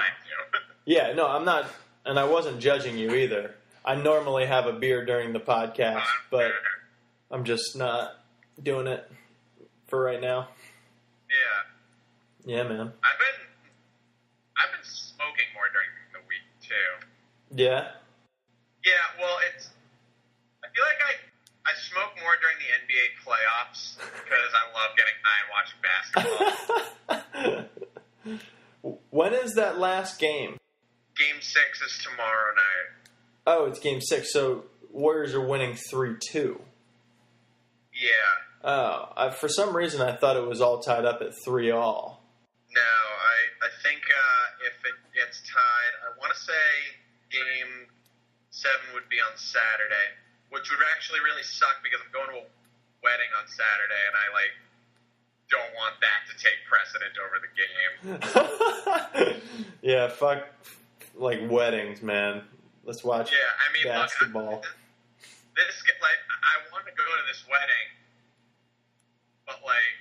Yeah, no, I'm not, and I wasn't judging you either. I normally have a beer during the podcast, but I'm just not doing it for right now. Yeah. Yeah, man. I've been smoking more during the week too. Yeah? Yeah, well, I feel like I smoke more during the NBA playoffs because I love getting high and watching basketball. When is that last game? Game 6 is tomorrow night. Oh, it's game 6, so Warriors are winning 3-2. Yeah. Oh, for some reason I thought it was all tied up at 3-all. No, I think if it gets tied, I want to say game 7 would be on Saturday, which would actually really suck because I'm going to a wedding on Saturday, and I, like, don't want that to take precedent over the game. Yeah, fuck, like, weddings, man. Let's watch basketball. Look, I want to go to this wedding, but, like,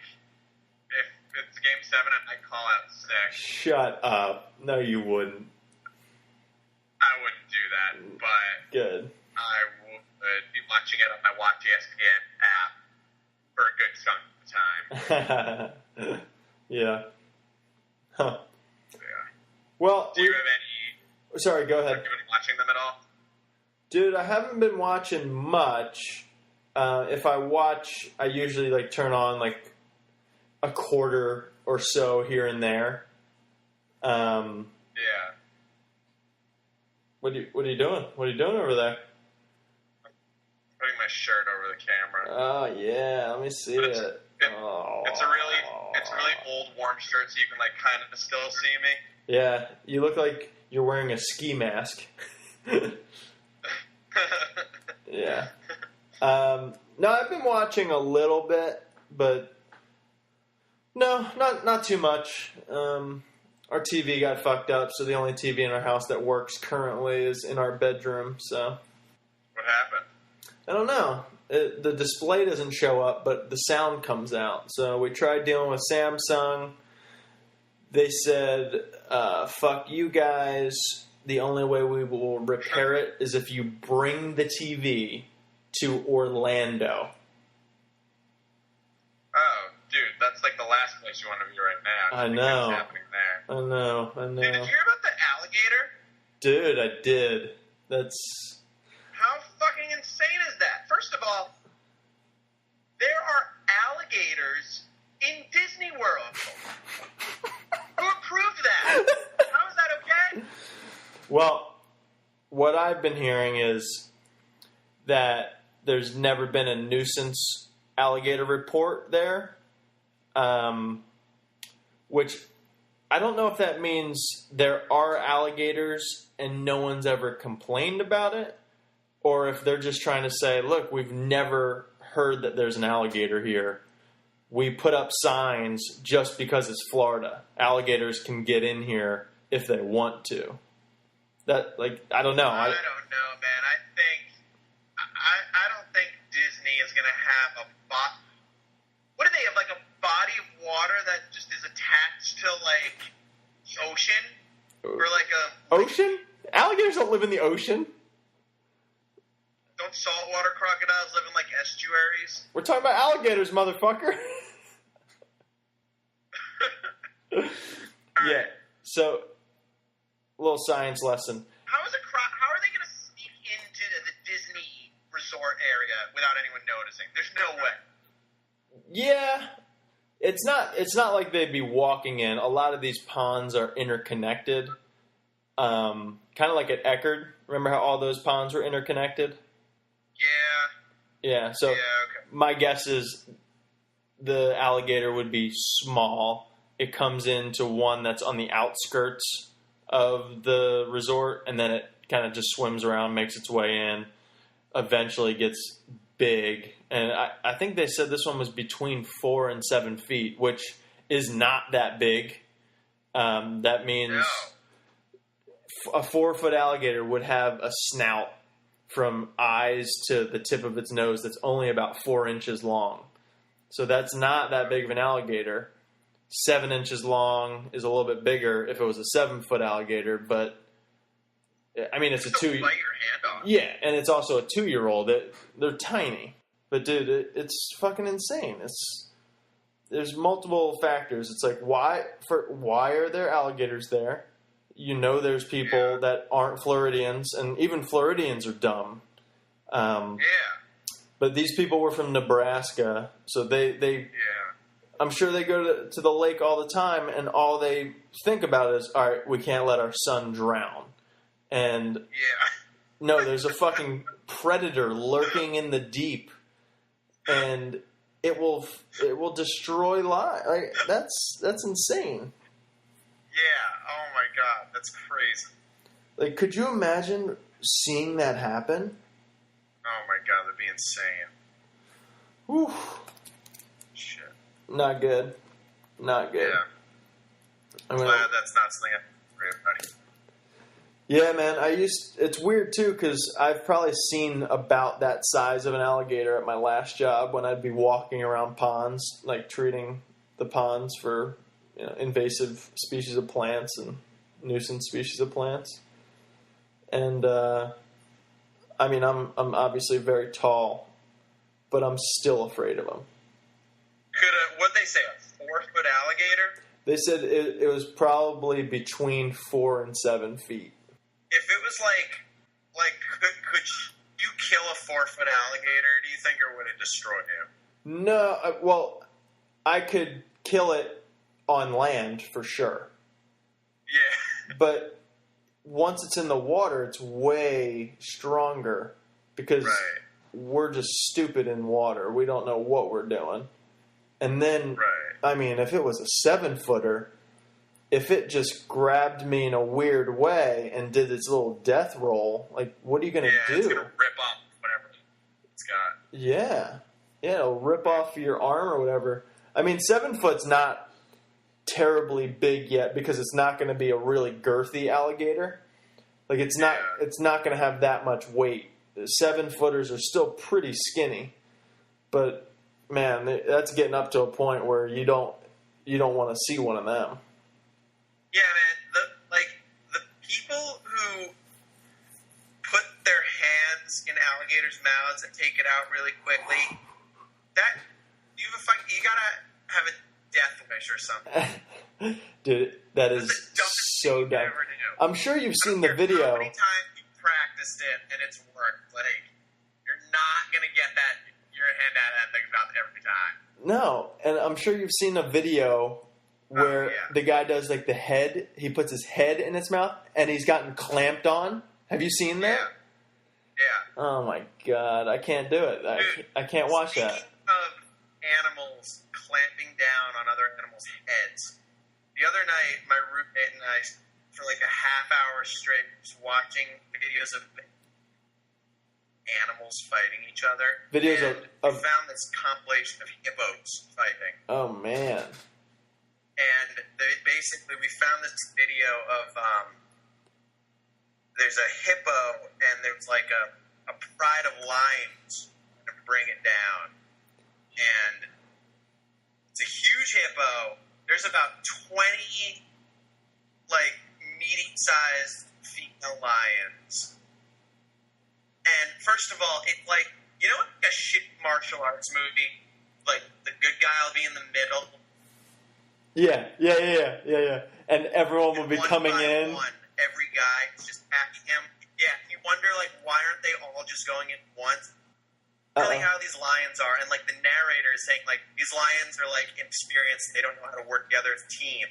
if it's game 7, I'd call out sick. Shut up. No, you wouldn't. I wouldn't do that, but good. I would be watching it on my Watch ESPN app for a good chunk of the time. Yeah. Huh. Yeah. Well, do you have any... Sorry, go ahead. Have you been watching them at all? Dude, I haven't been watching much. If I watch, I usually, like, turn on, like, a quarter or so here and there. Yeah. What are you doing? What are you doing over there? I'm putting my shirt over the camera. Oh, yeah. Let me see it. It's a really old, warm shirt, so you can, like, kind of still see me. Yeah. You look like you're wearing a ski mask. Yeah. No, I've been watching a little bit, but no, not too much. Our TV got fucked up, so the only TV in our house that works currently is in our bedroom. So what happened? I don't know. The display doesn't show up, but the sound comes out. So we tried dealing with Samsung. They said, fuck you guys. The only way we will repair it is if you bring the TV to Orlando. Oh, dude, that's like the last place you want to be right now. I know. What's happening there? I know. Dude, did you hear about the alligator? Dude, I did. That's... How fucking insane is that? First of all, there are alligators in Disney World. Who approved that? How is that okay? Well, what I've been hearing is that there's never been a nuisance alligator report there, which I don't know if that means there are alligators and no one's ever complained about it, or if they're just trying to say, look, we've never heard that there's an alligator here. We put up signs just because it's Florida. Alligators can get in here if they want to. That, like, I don't know. I don't know, man. I don't think Disney is going to have what do they have, like a body of water that just is attached to, like, the ocean? Or, like, a... Ocean? Alligators don't live in the ocean. Don't saltwater crocodiles live in, like, estuaries? We're talking about alligators, motherfucker. Yeah. So, little science lesson. How are they going to sneak into the Disney resort area without anyone noticing? There's no way. Yeah. It's not like they'd be walking in. A lot of these ponds are interconnected. Kind of like at Eckerd. Remember how all those ponds were interconnected? Yeah. Yeah, so okay. My guess is the alligator would be small. It comes into one that's on the outskirts of the resort, and then it kind of just swims around, makes its way in, eventually gets big. And I think they said this one was between 4 and 7 feet, which is not that big. That means a 4-foot alligator would have a snout from eyes to the tip of its nose that's only about 4 inches long. So that's not that big of an alligator. 7 inches long is a little bit bigger if it was a 7-foot alligator, but I mean, it's a 2. Bite your hand off. Yeah, and it's also a 2-year-old. They're tiny, but dude, it's fucking insane. There's multiple factors. It's like why are there alligators there? You know, there's people that aren't Floridians, and even Floridians are dumb. But these people were from Nebraska, so they I'm sure they go to the lake all the time, and all they think about is, all right, we can't let our son drown. And no, there's a fucking predator lurking in the deep, and it will destroy lives. Like, that's insane. Yeah. Oh my God, that's crazy. Like, could you imagine seeing that happen? Oh my God, that'd be insane. Whew. Shit. Not good. Not good. Yeah. I'm glad that's not something I worry about. Yeah, man. It's weird too because I've probably seen about that size of an alligator at my last job when I'd be walking around ponds, like treating the ponds for invasive species of plants and nuisance species of plants. And I mean, I'm obviously very tall, but I'm still afraid of them. What'd they say? A 4-foot alligator? They said it was probably between 4 and 7 feet. If it was like could you kill a 4-foot alligator, do you think, or would it destroy you? No, well, I could kill it on land for sure. Yeah. But once it's in the water, it's way stronger because we're just stupid in water. We don't know what we're doing. And then, I mean, if it was a 7-footer, if it just grabbed me in a weird way and did its little death roll, like, what are you going to do? It's going to rip off whatever it's got. Yeah. Yeah, it'll rip off your arm or whatever. I mean, 7 foot's not terribly big yet because it's not going to be a really girthy alligator. Like, it's not going to have that much weight. 7-footers are still pretty skinny. But, man, that's getting up to a point where you don't want to see one of them. Yeah, man. The people who put their hands in alligators' mouths and take it out really quickly, you gotta have a death wish or something. Dude, that is so dumb. I'm sure you've seen the video. How many times you practiced it and it's worked? Like, you're not gonna get your hand out of that thing's mouth every time. No, and I'm sure you've seen a video where the guy does like the head. He puts his head in its mouth, and he's gotten clamped on. Have you seen that? Yeah. Oh my God, I can't do it. I can't watch that. Speaking of animals clamping down on other animals' heads, the other night my roommate and I, for like a half hour straight, was watching videos of animals fighting each other. Videos of we found this compilation of hippos fighting. Oh man. And we found this video of, there's a hippo and there's like a pride of lions to bring it down. And it's a huge hippo. There's about 20, like, medium-sized female lions. And first of all, it's like, you know, like a shit martial arts movie? Like, the good guy will be in the middle. Yeah. And everyone will be coming in. Every guy is just attacking him. Yeah, you wonder, like, why aren't they all just going in once? really how these lions are, and like the narrator is saying like these lions are like inexperienced, they don't know how to work together as a team.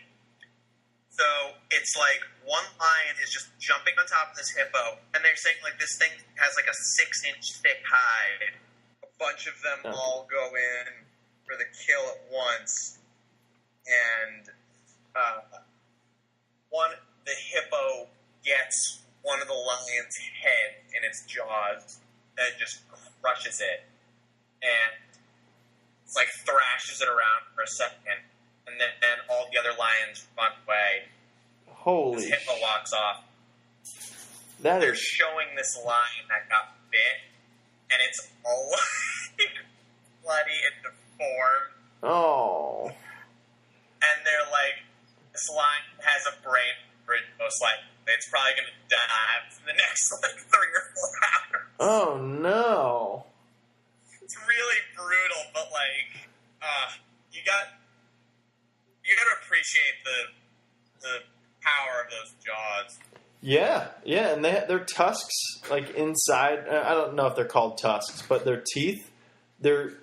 So it's like one lion is just jumping on top of this hippo, and they're saying like this thing has like a 6-inch thick hide. A bunch of them all go in for the kill at once, and the hippo gets one of the lion's head in its jaws and just crushes it, and it's like thrashes it around for a second, and then all the other lions run away. Holy! This hippo walks off. They're showing this lion that got bit, and it's all bloody and deformed. Oh! And they're like, this lion has a brain hemorrhage, most likely. It's probably going to die in the next like 3 or 4 hours. Oh no! It's really brutal, but like, you got to appreciate the power of those jaws. Yeah, and their tusks, like inside. I don't know if they're called tusks, but their teeth, they're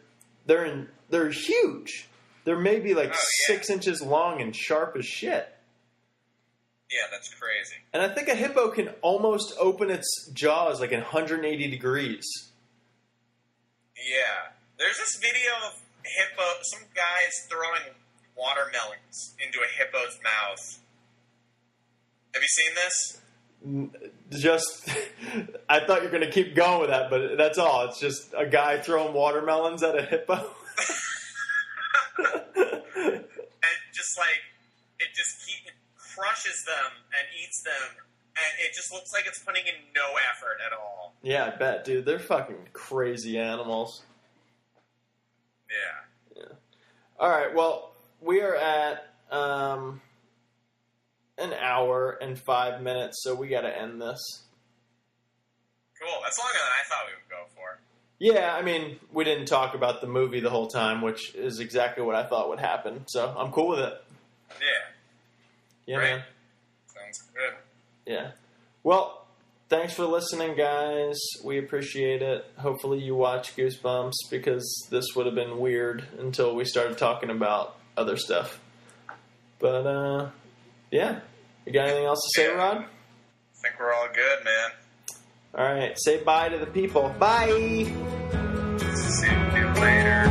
huge. They're maybe like 6 inches long and sharp as shit. Yeah, that's crazy. And I think a hippo can almost open its jaws like in 180 degrees. Yeah. There's this video of some guys throwing watermelons into a hippo's mouth. Have you seen this? Just, I thought you were going to keep going with that, but that's all. It's just a guy throwing watermelons at a hippo. And just like, it crushes them and eats them, and it just looks like it's putting in no effort at all. Yeah, I bet, dude. They're fucking crazy animals. Yeah. All right, well, we are at an hour and 5 minutes, so we got to end this. Cool. That's longer than I thought we would go for. Yeah, I mean, we didn't talk about the movie the whole time, which is exactly what I thought would happen, so I'm cool with it. Yeah. Yeah, Great. man. Sounds good. Yeah. Well, thanks for listening, guys. We appreciate it. Hopefully you watch Goosebumps, because this would have been weird until we started talking about other stuff. But, yeah. You got anything else to say, Rod? I think we're all good, man. All right. Say bye to the people. Bye! See you later.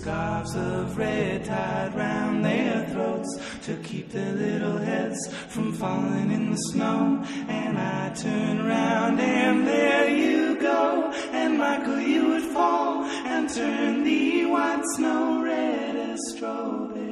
Scarves of red tied round their throats to keep their little heads from falling in the snow. And I turn around and there you go. And Michael, you would fall and turn the white snow red as strawberry.